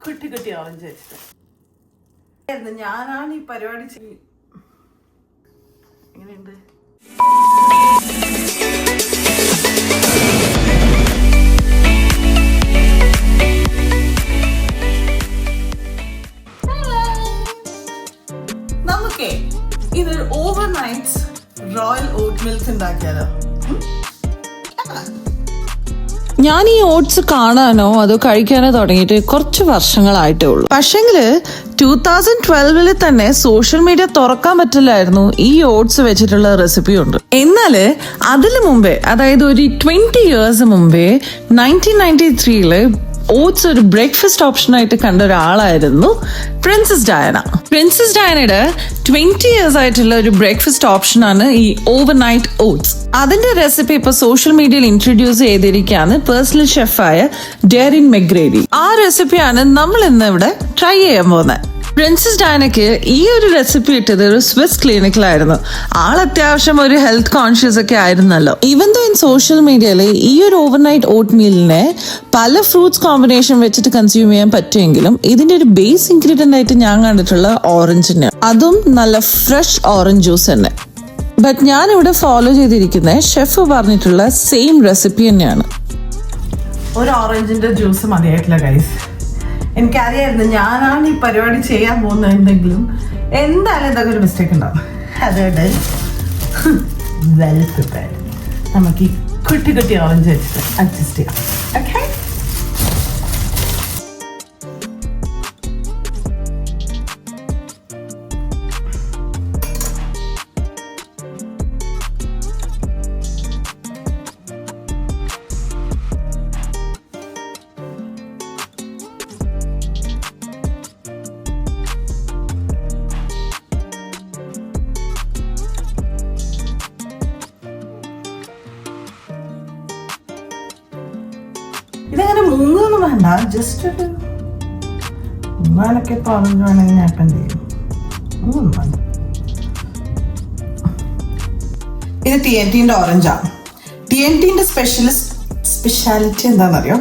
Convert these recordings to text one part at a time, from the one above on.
കുട്ടി കുട്ടിയാവും വിചാരിച്ചത്. ഞാനാണ് ഈ പരിപാടി എങ്ങനെയുണ്ട്? നമുക്കേ ഇതൊരു ഓവർനൈറ്റ് റോയൽ ഓട്ട് മിൽക്ക് ഉണ്ടാക്കിയാലോ? ഞാൻ ഈ ഓട്സ് കാണാനോ അതോ കഴിക്കാനോ തുടങ്ങിയിട്ട് കുറച്ച് വർഷങ്ങളായിട്ടേ ഉള്ളൂ. പക്ഷെങ്കില് 2012 തന്നെ സോഷ്യൽ മീഡിയ തുറക്കാൻ പറ്റില്ലായിരുന്നു ഈ ഓട്സ് വെച്ചിട്ടുള്ള റെസിപ്പി ഉണ്ട്. എന്നാല് അതിനു മുമ്പേ, അതായത് ഒരു 20 years മുമ്പേ 1993 ഓട്സ് ഒരു ബ്രേക്ക്ഫാസ്റ്റ് ഓപ്ഷൻ ആയിട്ട് കണ്ട ഒരാളായിരുന്നു പ്രിൻസസ് ഡയാന. പ്രിൻസസ് ഡയാനയുടെ 20 years ആയിട്ടുള്ള ഒരു ബ്രേക്ക്ഫാസ്റ്റ് ഓപ്ഷനാണ് ഈ ഓവർനൈറ്റ് ഓട്സ്. അതിന്റെ റെസിപ്പി ഇപ്പൊ സോഷ്യൽ മീഡിയയിൽ ഇൻട്രൊഡ്യൂസ് ചെയ്തിരിക്കുകയാണ് പേഴ്സണൽ ഷെഫായ ഡെറിൻ മെക്ഗ്രേഡി. ആ റെസിപ്പിയാണ് നമ്മൾ ഇന്ന് ഇവിടെ ട്രൈ ചെയ്യാൻ പോകുന്നത്. പ്രിൻസസ് ഡയാനയ്ക്ക് ഈ ഒരു റെസിപ്പി ഇട്ടത് ഒരു സ്വിസ് ക്ലിനിക്കിലായിരുന്നു. ആൾ അത്യാവശ്യം ഒരു ഹെൽത്ത് കോൺഷ്യസ് ഒക്കെ ആയിരുന്നല്ലോ. ഈവൻ ദോ ഇൻ സോഷ്യൽ മീഡിയയിൽ ഈ ഒരു ഓവർനൈറ്റ് ഓട്ട് മീലിനെ പല ഫ്രൂട്ട്സ് കോമ്പിനേഷൻ വെച്ചിട്ട് കൺസ്യൂം ചെയ്യാൻ പറ്റുമെങ്കിലും ഇതിന്റെ ഒരു ബേസ് ഇൻഗ്രീഡിയന്റ് ആയിട്ട് ഞാൻ കണ്ടിട്ടുള്ള ഓറഞ്ചിന്, അതും നല്ല ഫ്രഷ് ഓറഞ്ച് ജ്യൂസ് തന്നെ. ബട്ട് ഞാൻ ഇവിടെ ഫോളോ ചെയ്തിരിക്കുന്ന ഷെഫ് പറഞ്ഞിട്ടുള്ള സെയിം റെസിപ്പി തന്നെയാണ്. ഒരു ഓറഞ്ചിന്റെ ജ്യൂസ് മതിയായിട്ടില്ല ഗൈസ്. എനിക്കറിയായിരുന്നു ഞാനാണ് ഈ പരിപാടി ചെയ്യാൻ പോകുന്നതെങ്കിലും എന്തായാലും ഇതൊക്കെ ഒരു മിസ്റ്റേക്ക് ഉണ്ടാവും. അതുകൊണ്ട് വെൽ പ്രിപ്പയർഡ് നമുക്ക് ഈ കുട്ടി കുട്ടി ഓറഞ്ച് വെച്ചിട്ട് അഡ്ജസ്റ്റ് ചെയ്യാം. ഓക്കെ, ഇതങ്ങനെ മുങ്ങൊന്നും വേണ്ട, ജസ്റ്റ് ഒരു മുങ്ങാനൊക്കെ ഇപ്പൊ ഓറഞ്ച് വേണമെങ്കിൽ ഞാൻ ഇപ്പം എന്ത് ചെയ്യും? മുങ്ങൊന്നും വേണ്ട. ഇത് TNTന്റെ ഓറഞ്ചാണ്. TNTന്റെ സ്പെഷ്യാലിറ്റി എന്താണെന്നറിയോ?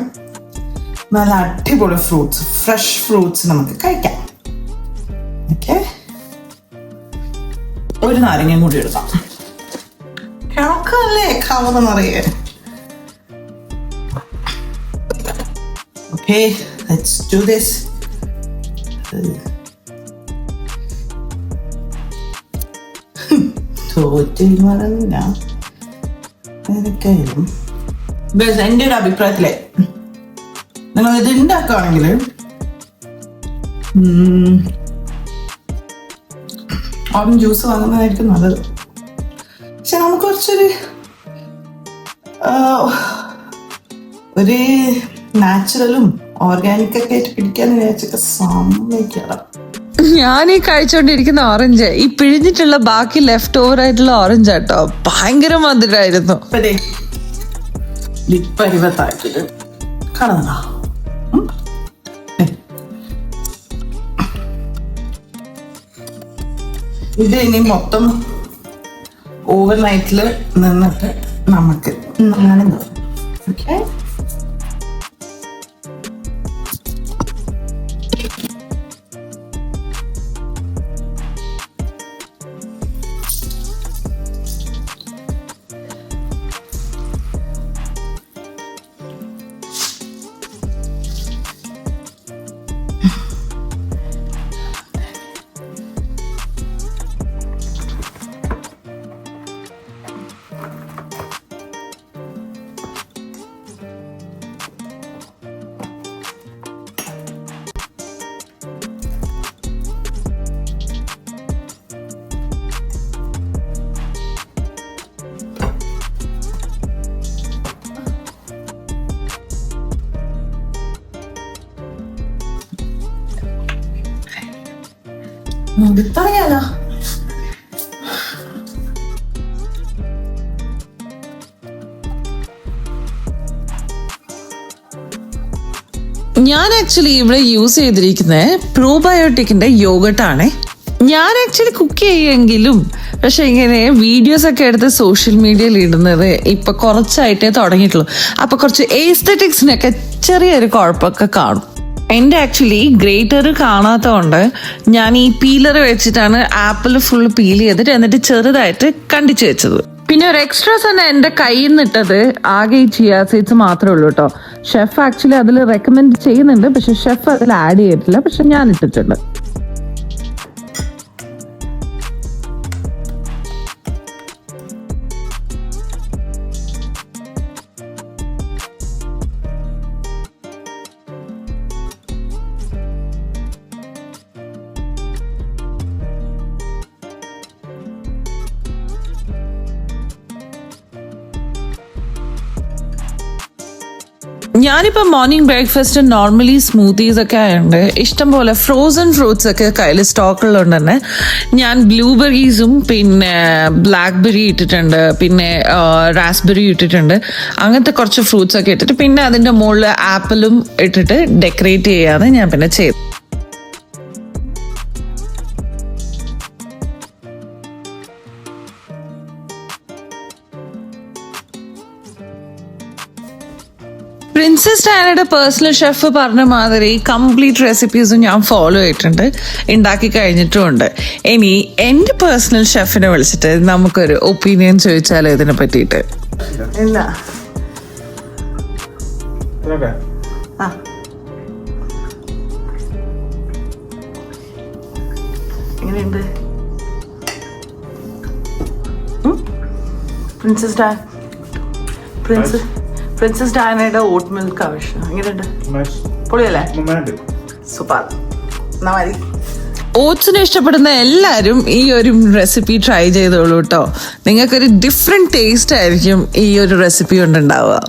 നല്ല അടിപൊളി ഫ്രൂട്ട്സ്, ഫ്രഷ് ഫ്രൂട്ട്സ് നമുക്ക് കഴിക്കാം. ഓക്കെ, ഒരു നാരങ്ങയും കൂടി എടുക്കാം. കിഴക്കല്ലേ കാവെന്നറിയേ. Okay, let's do this. തോറ്റില്ല എൻ്റെ ഒരു അഭിപ്രായത്തിലെ നിങ്ങൾ ഇത് ഉണ്ടാക്കുകയാണെങ്കിൽ ഓറഞ്ച് ജ്യൂസ് വാങ്ങുന്നതായിരിക്കും നല്ലത്. പക്ഷെ നമുക്ക് കുറച്ചൊരു ഒരു നാച്ചുറലും ഓർഗാനിക് ഒക്കെ ആയിട്ട് പിടിക്കാന്ന് വിചാരിച്ചൊക്കെ സമ്മതിക്കണം. ഞാൻ ഈ കഴിച്ചോണ്ടിരിക്കുന്ന ഓറഞ്ച് ഈ പിഴിഞ്ഞിട്ടുള്ള ബാക്കി ലെഫ്റ്റ് ഓവർ ആയിട്ടുള്ള ഓറഞ്ച് ആട്ടോ, ഭയങ്കര മധുരമായിരുന്നു. ലിപ്പരിവത്തായിട്ട് കാണുന്ന ഇത് ഇനി മൊത്തം ഓവർനൈറ്റിൽ നിന്നിട്ട് നമുക്ക് ഓക്കെ. പറയാലോ. ഞാൻ ആക്ച്വലി ഇവിടെ യൂസ് ചെയ്തിരിക്കുന്നത് പ്രോബയോട്ടിക്കിന്റെ യോഗട്ടാണ്. ഞാൻ ആക്ച്വലി കുക്ക് ചെയ്യുമെങ്കിലും പക്ഷെ ഇങ്ങനെ വീഡിയോസ് ഒക്കെ എടുത്ത് സോഷ്യൽ മീഡിയയിൽ ഇടുന്നത് ഇപ്പൊ കുറച്ചായിട്ടേ തുടങ്ങിയിട്ടുള്ളൂ. അപ്പൊ കുറച്ച് എസ്തെറ്റിക്സിനൊക്കെ ചെറിയൊരു കുഴപ്പമൊക്കെ കാണും. എൻ്റെ ആക്ച്വലി ഗ്രേറ്റർ കാണാത്തതുകൊണ്ട് ഞാൻ ഈ പീലർ വെച്ചിട്ടാണ് ആപ്പിൾ ഫുൾ പീൽ ചെയ്തിട്ട് എന്നിട്ട് ചെറുതായിട്ട് കണ്ടിച്ചു വെച്ചത്. പിന്നെ ഒരു എക്സ്ട്രാ തന്നെ എൻ്റെ കയ്യിൽ നിന്നിട്ടത് ആകെ ഈ ചിയാ സീഡ്സ് മാത്രമേ ഉള്ളൂ കേട്ടോ. ഷെഫ് ആക്ച്വലി അതിൽ റെക്കമെൻഡ് ചെയ്യുന്നുണ്ട്, പക്ഷെ ഷെഫ് അതിൽ ആഡ് ചെയ്തിട്ടില്ല, പക്ഷെ ഞാൻ ഇട്ടിട്ടുണ്ട്. ഞാനിപ്പോൾ മോർണിംഗ് ബ്രേക്ക്ഫാസ്റ്റ് നോർമലി സ്മൂത്തീസ് ഒക്കെ ആയതുകൊണ്ട് ഇഷ്ടംപോലെ ഫ്രോസൺ ഫ്രൂട്ട്സ് ഒക്കെ കയ്യിൽ സ്റ്റോക്കുള്ളതുകൊണ്ട് തന്നെ ഞാൻ ബ്ലൂബെറീസും പിന്നെ ബ്ലാക്ക്ബെറി ഇട്ടിട്ടുണ്ട്, പിന്നെ റാസ്ബെറി ഇട്ടിട്ടുണ്ട്. അങ്ങനത്തെ കുറച്ച് ഫ്രൂട്ട്സ് ഒക്കെ ഇട്ടിട്ട് പിന്നെ അതിൻ്റെ മുകളിൽ ആപ്പിളും ഇട്ടിട്ട് ഡെക്കറേറ്റ് ചെയ്യാതെ ഞാൻ പിന്നെ ചെയ്തു. പ്രിൻസസ് ഡയനയുടെ പേഴ്സണൽ ഷെഫ് പറഞ്ഞ മാതിരി കംപ്ലീറ്റ് റെസിപ്പീസും ഞാൻ ഫോളോ ചെയ്തിട്ടുണ്ട്, ഉണ്ടാക്കി കഴിഞ്ഞിട്ടുമുണ്ട്. ഇനി എൻ്റെ പേഴ്സണൽ ഷെഫിനെ വിളിച്ചിട്ട് നമുക്കൊരു ഒപ്പീനിയൻ ചോദിച്ചാലോ ഇതിനെ പറ്റിയിട്ട്? ഇല്ല. എങ്ങനെയുണ്ട് പ്രിൻസസ് ഡയനയുടെ ഓട്ട് മിൽക്ക് ആവശ്യം എങ്ങനെയുണ്ട്? പൊളിയല്ലേ? സൂപ്പർ. എന്നാ മതി. ഓട്സിനെ ഇഷ്ടപ്പെടുന്ന എല്ലാവരും ഈ ഒരു റെസിപ്പി ട്രൈ ചെയ്തോളൂ കേട്ടോ. നിങ്ങൾക്കൊരു ഡിഫറെൻറ്റ് ടേസ്റ്റ് ആയിരിക്കും ഈ ഒരു റെസിപ്പി കൊണ്ടുണ്ടാവുക.